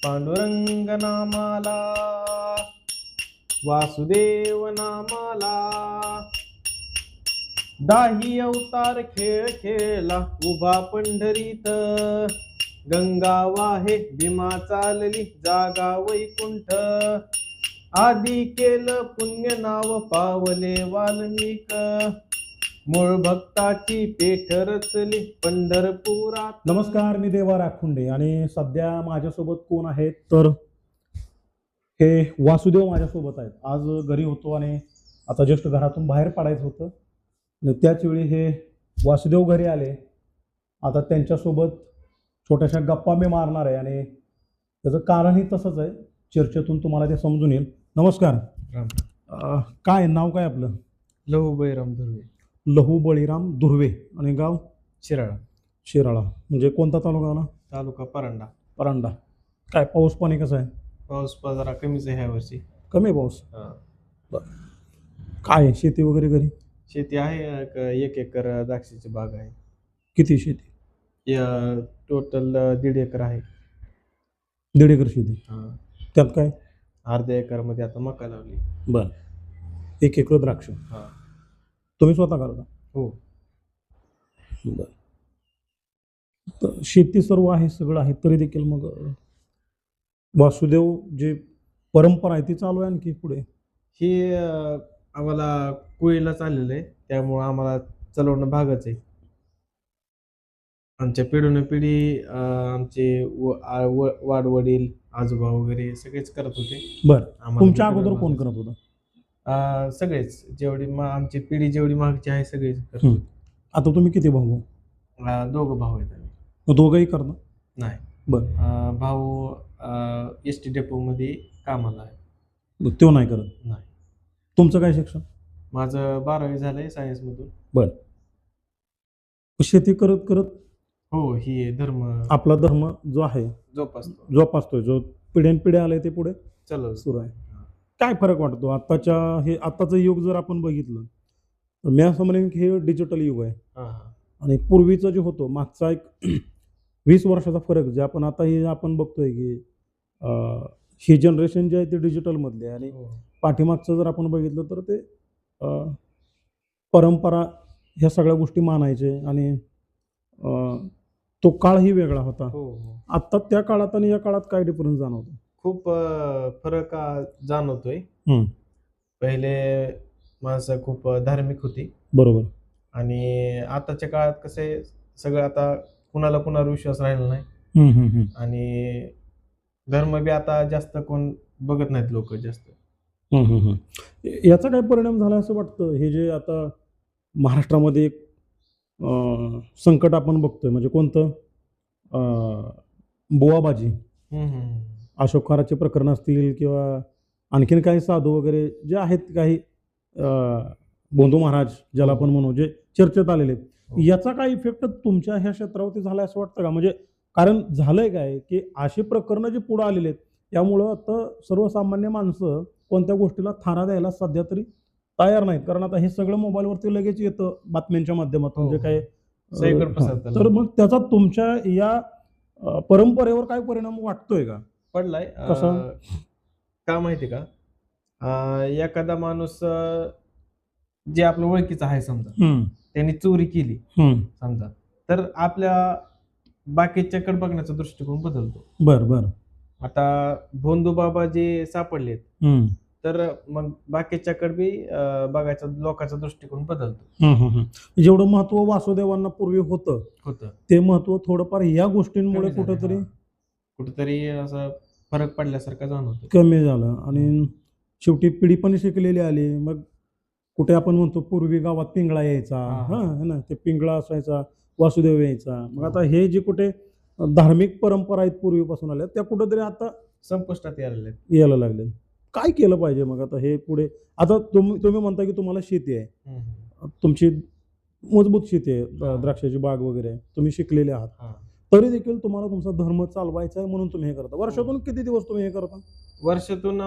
पांडुरंग नामाला वासुदेव नामाला दाही अवतार खेळ खेळला उभा पंढरीत गंगा वाहे भीमा चालली जागा वैकुंठ आदी केलं पुण्य नाव पावले वाल्मिक मूळ भक्ताची पेठ रचली पंढरपुरात. नमस्कार, मी देवा राखुंडे आणि सध्या माझ्यासोबत कोण आहेत तर हे वासुदेव माझ्यासोबत आहेत. आज घरी होतो आणि आता जस्ट घरातून बाहेर पडायचं होतं आणि त्याच वेळी हे वासुदेव घरी आले. आता त्यांच्यासोबत छोट्याशा गप्पा मी मारणार आहे आणि त्याचं कारणही तसंच आहे. चर्चेतून तुम्हाला ते समजून येईल. नमस्कार. काय नाव काय आपलं? लहू बैराम धुर्वे. लहू बळीराम धुर्वे आणि गाव शिराळा. शिराळा म्हणजे कोणता तालुका आला? तालुका परांडा. परांडा. काय पाऊस पाणी कसं आहे? पाऊस जरा कमीच आहे ह्या वर्षी. कमी पाऊस. काय आहे? शेती वगैरे घरी? शेती आहे 1 एकर द्राक्षाची बाग आहे. किती शेती? टोटल 1.5 एकर आहे. 1.5 एकर शेती. त्यात काय? अर्ध्या एकर मध्ये आता मका लावली. बर. 1 एकर द्राक्ष. हा. तुम्ही स्वतः करता? हो. बर. तर शेती सर्व आहे, सगळं आहे, तरी देखील मग वासुदेव जे परंपरा आहे ती चालू आहे आणखी पुढे? ही आम्हाला कुळीला चाललेलं आहे, त्यामुळं आम्हाला चालवणं भागच आहे. आमच्या पिढी आमचे वाडवडील आजोबा वगैरे सगळेच करत होते. बर. तुमच्या अगोदर कोण करत होतं? सगळेच जेवढी आमची पिढी जेवढी मागची आहे सगळेच करत होते. आता तुम्ही किती भाऊ? 2 भाऊ आहेत आम्ही. दोघंही करता? नाही. बर. भाऊ एसटी डेपो मध्ये कामाला आहे. तो नाही करत? नाही. तुमचं काय शिक्षण? माझं 12वी झालंय सायन्स मधून. बर. शेती करत करत हो, ही धर्म, आपला धर्म जो आहे जोपासतोय, जो पिढ्यानपिढ्या आले ते पुढे चलो सुरू आहे. काय फरक वाटतो आत्ताचं युग जर आपण बघितलं तर मी असं म्हणेन की हे डिजिटल युग आहे. आणि पूर्वीचं जे होतं मागचा एक 20 वर्षाचा फरक जे आपण बघतोय की ही जनरेशन जे आहे ते डिजिटल मधली आहे आणि पाठीमागचं जर आपण बघितलं तर ते परंपरा ह्या सगळ्या गोष्टी मानायचे आणि तो काळही वेगळा होता. आता त्या काळात आणि या काळात काय डिफरन्स जाणवतो? खूप फरक जाणवतोय. पहिले माणसं खूप धार्मिक होती. बरोबर. आणि आताच्या काळात कसं सगळं आता कुणाला विश्वास राहिला नाही. आणि धर्म बी आता जास्त कोण बघत नाहीत लोक जास्त. याचा काय परिणाम झाला असं वाटतं? हे जे आता महाराष्ट्रामध्ये एक संकट आपण बघतोय म्हणजे कोणतं? बुवाबाजी, अशोक खराचे प्रकरण असतील किंवा आणखीन काही साधू वगैरे जे आहेत, काही बोंधू महाराज ज्याला आपण म्हणू, जे चर्चेत आलेले आहेत, याचा काय इफेक्ट तुमच्या ह्या क्षेत्रावरती झाला असं वाटतं का? म्हणजे कारण झालंय काय की अशी प्रकरणं जी पुढे आलेली आहेत त्यामुळं आता सर्वसामान्य माणसं कोणत्या गोष्टीला थारा द्यायला सध्या तरी तयार नाहीत. कारण आता हे सगळं मोबाईलवरती लगेच येतं बातम्यांच्या माध्यमातून जे काय. तर मग त्याचा तुमच्या या परंपरेवर काय परिणाम वाटतोय का? पडलाय. का माहिती का? एखादा माणूस जे आपलं ओळखीचं आहे समजा, त्यांनी चोरी केली समजा, तर आपल्या बाकीच्याकडे बघण्याचा दृष्टिकोन बदलतो. बर. आता भोंदू बाबा जे सापडलेत तर मग बाकीच्याकडे बी बघायचा लोकांचा दृष्टिकोन बदलतो. जेवढं महत्व वासुदेवांना पूर्वी होतं ते महत्व थोडंफार या गोष्टींमुळे कुठेतरी असं फरक पडल्यासारखं जाणवतो, कमी झालं. आणि शेवटी पिढी पण शिकलेली आली. मग कुठे आपण म्हणतो पूर्वी गावात पिंगळा यायचा, ना, ते पिंगळा असायचा, वासुदेव यायचा. मग आता हे जे कुठे धार्मिक परंपरा आहेत पूर्वीपासून आल्या त्या कुठेतरी आता संपुष्टात यायला लागले. काय केलं पाहिजे मग आता हे पुढे? आता तुम्ही म्हणता की तुम्हाला शेती आहे, तुमची मजबूत शेती आहे, द्राक्षाची बाग वगैरे, तुम्ही शिकलेले आहात, तरी देखील तुम्हाला तुमचा धर्म चालवायचा आहे म्हणून तुम्ही हे करता. वर्षातून किती दिवस तुम्ही हे करता? वर्षातून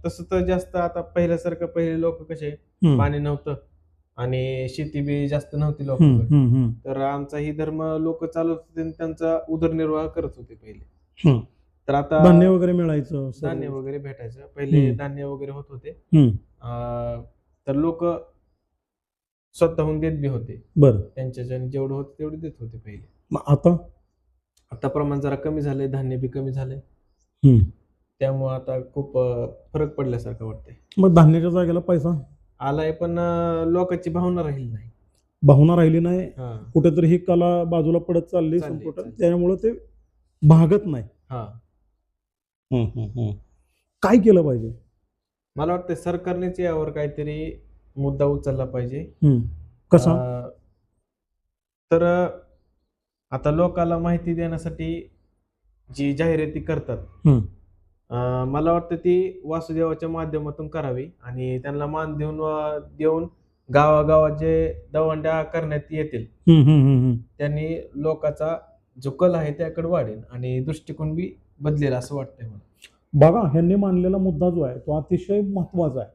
तसं तर जास्त आता पहिल्यासारखं, पहिले लोक कसे पाणी नव्हतं आणि शेती बी जास्त नव्हती लोकांकडे, तर आमचा ही धर्म लोक चालवत होते, त्यांचा उदरनिर्वाह करत होते पहिले. तर आता धान्य वगैरे मिळायचं सर्व. धान्य वगैरे भेटायचं. पहिले हम्म. धान्य वगैरे होत होते. हम्म. तर लोक स्वतःहून देत बी होते. बरं. त्यांच्याच्याने जेवढं होतं तेवढे देत होते पहिले. मग आता प्रमाण जरा कमी झालंय, धान्य बी कमी झालंय. हम्म. त्यामुळे आता खूप फरक पडल्यासारखं वाटतंय. मग धान्याच्या जागेला पैसा आलाय, पण लोकांची भावना राहिली नाही. भावना राहिली नाही. हा. कुठेतरी ही कला बाजूला पडत चालली चालली, संपुटात. चालली. त्यामुळे ते भागत नाही. हा. काय केलं पाहिजे? मला वाटतं सरकारनेच यावर काहीतरी मुद्दा उचलला पाहिजे. कसा? तर आता लोकांना माहिती देण्यासाठी जी जाहिराती करतात, मला वाटतं ती वासुदेवाच्या माध्यमातून करावी आणि त्यांना मान देऊन गावागावात जे दवंड्या करण्यात येतील त्यांनी लोकांचा जो कल आहे त्याकडे वाढेल आणि दृष्टिकोन बी बदलेल असं वाटतंय मला. बघा, ह्यांनी मांडलेला मुद्दा जो आहे तो अतिशय महत्वाचा आहे.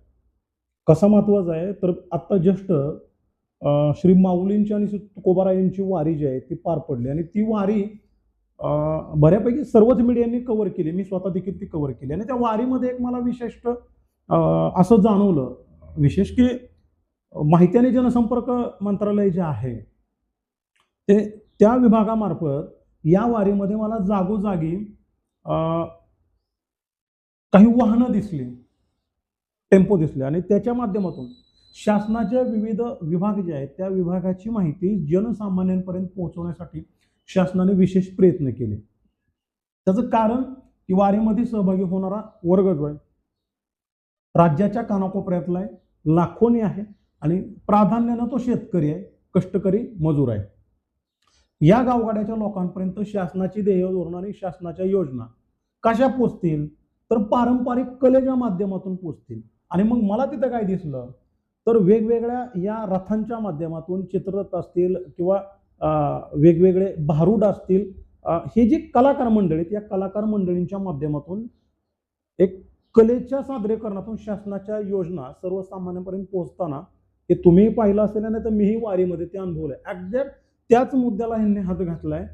कसा महत्वाचा आहे तर आता जस्ट श्री माऊलींची आणि तुकोबारायांची वारी जी आहे ती पार पडली आणि ती वारी बऱ्यापैकी सर्वच मीडियांनी कव्हर केली. मी स्वतः देखील ती कव्हर केली आणि त्या वारीमध्ये एक मला विशिष्ट असं जाणवलं, विशेष की माहिती आणि जनसंपर्क मंत्रालय जे आहे ते त्या विभागामार्फत या वारीमध्ये मला जागोजागी काही वाहनं दिसली, टेम्पो दिसले आणि त्याच्या माध्यमातून शासनाच्या विविध विभाग जे आहेत त्या विभागाची माहिती जनसामान्यांपर्यंत पोहोचवण्यासाठी शासनाने विशेष प्रयत्न केले. त्याचं कारण की वारीमध्ये सहभागी होणारा वर्ग जो आहे राज्याच्या कानाकोपऱ्यातला आहे, लाखोनी आहे आणि प्राधान्यानं तो शेतकरी आहे, कष्टकरी मजूर आहे. या गावगाड्याच्या लोकांपर्यंत शासनाची ध्येय धोरणं आणि शासनाच्या योजना कशा पोचतील तर पारंपरिक कलेच्या माध्यमातून पोचतील. आणि मग मला तिथं काय दिसलं तर वेगवेगळ्या या रथांच्या माध्यमातून चित्ररथ असतील किंवा वेगवेगळे भारूड असतील, हे जे कलाकार मंडळी आहेत या कलाकार मंडळींच्या माध्यमातून एक कलेच्या सादरीकरणातून शासनाच्या योजना सर्वसामान्यांपर्यंत पोहोचताना हे तुम्ही पाहिलं असेल नाही तर मीही वारीमध्ये ते अनुभवलंय. अगदी त्याच मुद्द्याला ह्यांनी हात घातलाय.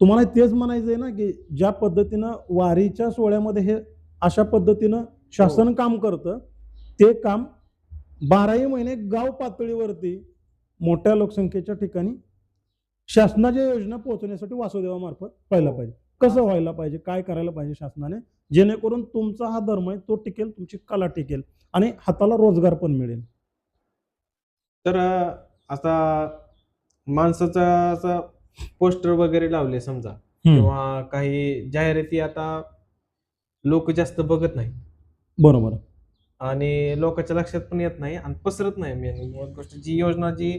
तुम्हाला तेच म्हणायचंय ना की ज्या पद्धतीनं वारीच्या सोहळ्यामध्ये हे अशा पद्धतीनं शासन काम करतं ते काम 12ही महिने गाव पातळीवरती मोठ्या लोकसंख्येच्या ठिकाणी शासनाच्या योजना पोहोचवण्यासाठी वासुदेवामार्फत व्हायला पाहिजे. कसं व्हायला पाहिजे, काय करायला पाहिजे शासनाने, जेणेकरून तुमचा हा धर्म आहे तो टिकेल, तुमची कला टिकेल आणि हाताला रोजगार पण मिळेल. तर आता माणसाचा असा पोस्टर वगैरे लावले समजा किंवा काही जाहिराती आता लोक जास्त बघत नाही. बरोबर. आणि लोकांच्या लक्षात पण येत नाही आणि पसरत नाही. मेन गोष्ट जी योजना जी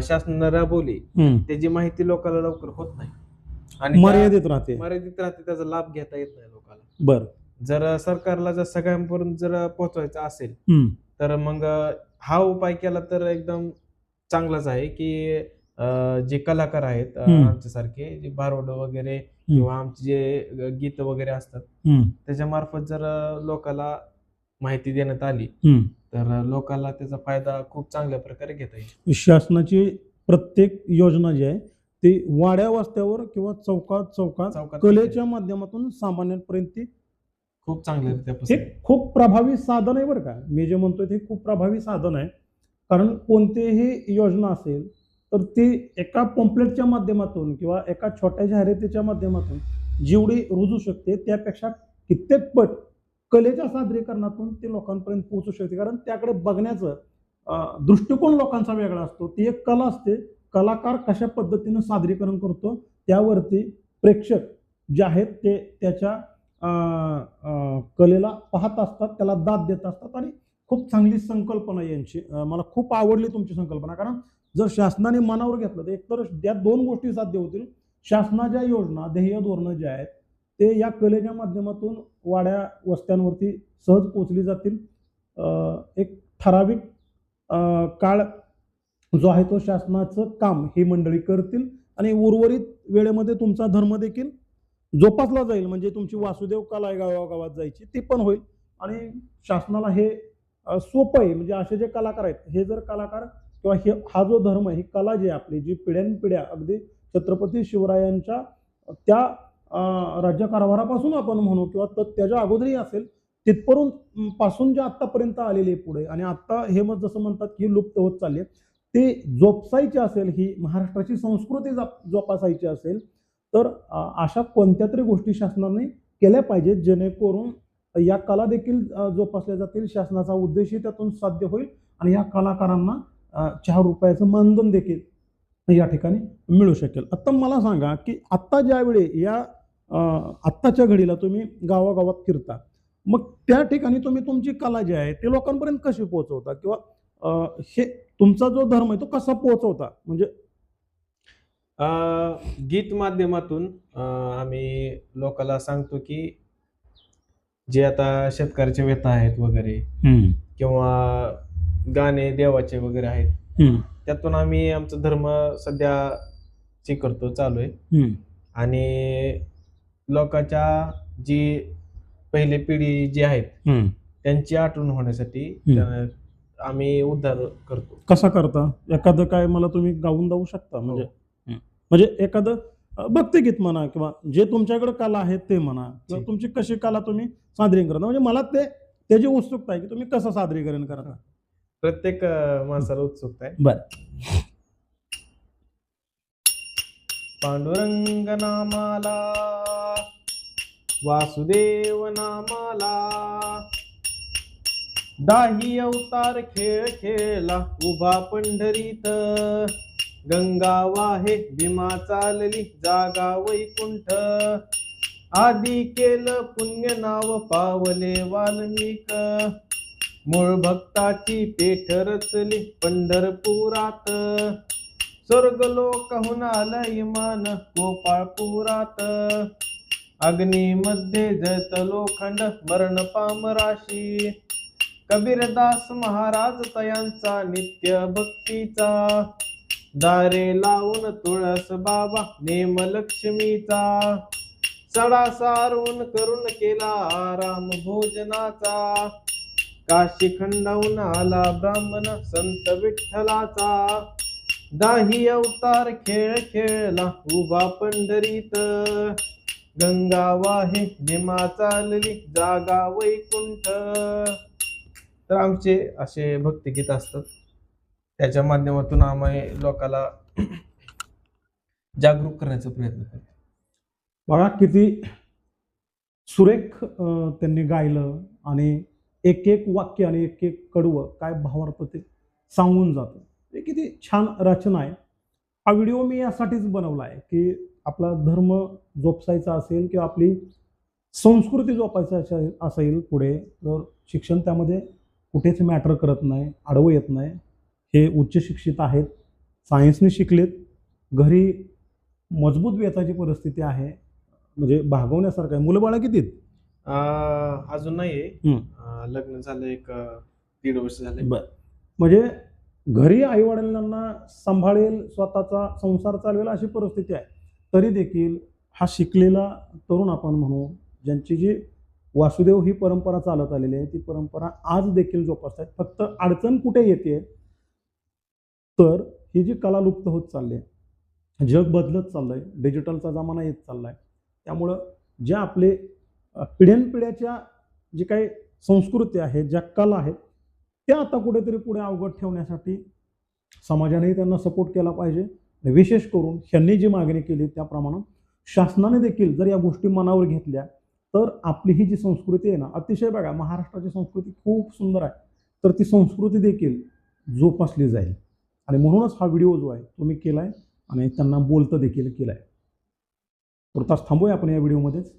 शासनाने राबवली त्याची माहिती लोकांना लवकर होत नाही आणि मर्यादित राहते, त्याचा लाभ घेता येत नाही लोकांना. बरं. जर सरकारला जर सगळ्यांपर्यंत जर पोहोचवायचं असेल तर मग हा उपाय केला तर एकदम चांगलाच आहे की जे कलाकार आहेत आमच्यासारखे जे भारुड वगैरे किंवा आमचे जे गीत वगैरे असतात त्याच्या मार्फत जर लोकांना माहिती देण्यात आली तर लोकांना त्याचा फायदा खूप चांगल्या प्रकारे घेता येईल. शासनाची प्रत्येक योजना जी आहे ती वाड्या वस्त्यावर किंवा चौकात कलेच्या माध्यमातून सामान्यांपर्यंत ती खूप चांगल्या हे खूप प्रभावी साधन आहे. बरं का, मी जे म्हणतोय ते खूप प्रभावी साधन आहे. कारण कोणतीही योजना असेल तर ती एका पॉम्पलेटच्या माध्यमातून किंवा एका छोट्या जाहिरातीच्या माध्यमातून जेवढी रुजू शकते त्यापेक्षा कित्येक पट कलेच्या सादरीकरणातून ते लोकांपर्यंत पोहोचू शकते. कारण त्याकडे बघण्याचं दृष्टिकोन लोकांचा वेगळा असतो. ती एक कला असते. कलाकार कशा पद्धतीनं सादरीकरण करतो त्यावरती प्रेक्षक जे आहेत ते त्याच्या कलेला पाहत असतात, त्याला दाद देत असतात आणि खूप चांगली संकल्पना यांची. मला खूप आवडली तुमची संकल्पना. कारण जर शासनाने मनावर घेतलं तर एकतर या दोन गोष्टी साध्य होतील. शासनाच्या योजना, ध्येय धोरणं जे आहेत ते या कलेच्या माध्यमातून वाड्या वस्त्यांवरती सहज पोचली जातील. एक ठराविक काळ जो आहे तो शासनाचं काम ही मंडळी करतील आणि उर्वरित वेळेमध्ये तुमचा धर्म देखील जोपासला जाईल. म्हणजे तुमची वासुदेव कला आहे गावागावात जायची ती पण होईल आणि शासनाला हे सोपं आहे. म्हणजे असे जे कलाकार आहेत हे जर कलाकार किंवा हा जो धर्म आहे ही कला जी आहे आपली जी पिढ्यानपिढ्या अगदी छत्रपती शिवरायांच्या त्या राज्यकारभारापासून आपण म्हणू किंवा त्याच्या अगोदरही असेल तिथपर्यंत पासून जे आतापर्यंत आलेले पुढे आणि आता हे मग जसं म्हणतात की लुप्त होत चालले ते जोपासायची असेल, ही महाराष्ट्राची संस्कृती जोपासायची असेल तर अशा कोणत्या तरी गोष्टी शासनाने केल्या पाहिजेत जेणेकरून या कला देखील जोपासल्या जातील, शासनाचा उद्देशही त्यातून साध्य होईल आणि या कलाकारांना 4 रुपयाचं मानधन देखील या ठिकाणी मिळू शकेल. आता मला सांगा की आत्ता ज्यावेळी या आत्ताच्या घडीला तुम्ही गावागावात फिरता, मग त्या ठिकाणी तुम्ही तुमची कला जी आहे ते लोकांपर्यंत कशी पोहोचवता किंवा हे तुमचा जो धर्म आहे तो कसा पोहोचवता? म्हणजे गीत माध्यमातून आम्ही लोकांना सांगतो की जे आता शेतकऱ्याच्या व्यथा आहेत वगैरे किंवा गाणे देवाचे वगैरे आहेत त्यातून आम्ही आमचा धर्म सध्या स्वीकारतो चालू आहे आणि लोकांच्या जी पहिली पिढी जी आहेत त्यांची आठवण होण्यासाठी आम्ही उद्धार करतो. कसा करता? एखादं काय मला तुम्ही गाऊन जाऊ शकता? म्हणजे एखादं भक्तिगीत म्हणा किंवा जे तुमच्याकडे कला आहे ते म्हणा किंवा तुमची कशी कला तुम्ही सादरीकरण करता, म्हणजे मला त्याची उत्सुकता आहे की तुम्ही कसं सादरीकरण करता. प्रत्येक माणसाला उत्सुकता आहे. बर. पांडुरंग नामाला वासुदेव नामाला दाही अवतार खेळ खेळला उभा पंढरीत गंगा वाहे भीमा चालली जागा वैकुंठ आदी केलं पुण्य नाव पावले वाल्मिक मूळ भक्ताची पेठ रचली पंढरपुरात स्वर्गलोकहून आलं इमान गोपाळपुरात अग्नीमध्ये जळत लोखंड मरण पामराशी कबीरदास महाराज तयांचा नित्य भक्तीचा दारे लावून तुळस बाबा नेम लक्ष्मीचा सडा सारून करून केला राम भोजनाचा काशी खंडाहून आला ब्राह्मण संत विठ्ठलाचा दाही अवतार खेळ खेळला उभा पंढरीत गंगा वाहे भीमा चालली जागा वैकुंठ. तर आमचे असे भक्तिगीत असतात त्याच्या माध्यमातून आम्ही लोकांना जागरूक करण्याचा प्रयत्न करतो. बघा किती सुरेख त्यांनी गायलं आणि एक एक वाक्य आणि एक एक कडवं काय भावार्थ ते सांगून जातं. हे किती छान रचना आहे. हा व्हिडिओ मी यासाठीच बनवला आहे की आपला धर्म जोपासायचा असेल किंवा आपली संस्कृती जोपासायची असेल पुढे तर शिक्षण त्यामध्ये कुठेच मॅटर करत नाही, आडवं येत नाही. हे उच्च शिक्षित आहेत, सायन्सने शिकलेत, घरी मजबूत वेताची परिस्थिती आहे, म्हणजे भागवण्यासारखं आहे. मुलं बाळा किती? अजून नाहीये, लग्न झालं 1-1.5 वर्ष झाले. बर. म्हणजे घरी आई वडिलांना सांभाळेल, स्वतःचा संसार चालवेल अशी परिस्थिती आहे, तरी देखील हा शिकलेला तरुण आपण म्हणू ज्यांची जी वासुदेव ही परंपरा चालत आलेली आहे ती परंपरा आज देखील जोपासतात. फक्त अडचण कुठे येते तर ही जी कला लुप्त होत चालली आहे, जग बदलत चाललंय, डिजिटलचा जमाना येत चाललाय, त्यामुळं ज्या आपले पिढ्यानपिढ्याच्या जी काही संस्कृती आहे, ज्या कला आहेत त्या आता कुठेतरी पुढे अवगत ठेवण्यासाठी समाजानेही त्यांना सपोर्ट केला पाहिजे. विशेष करून ह्यांनी जी मागणी केली त्याप्रमाणे शासनाने देखील जर या गोष्टी मनावर घेतल्या तर आपली ही जी संस्कृती आहे ना, अतिशय बघा महाराष्ट्राची संस्कृती खूप सुंदर आहे, तर ती संस्कृती देखील जोपासली जाईल. आणि म्हणूनच हा व्हिडिओ जो आहे तो मी केला आहे आणि त्यांना बोलतं देखील केलं आहे. तुर्तास थांबूया आपण या व्हिडिओमध्येच.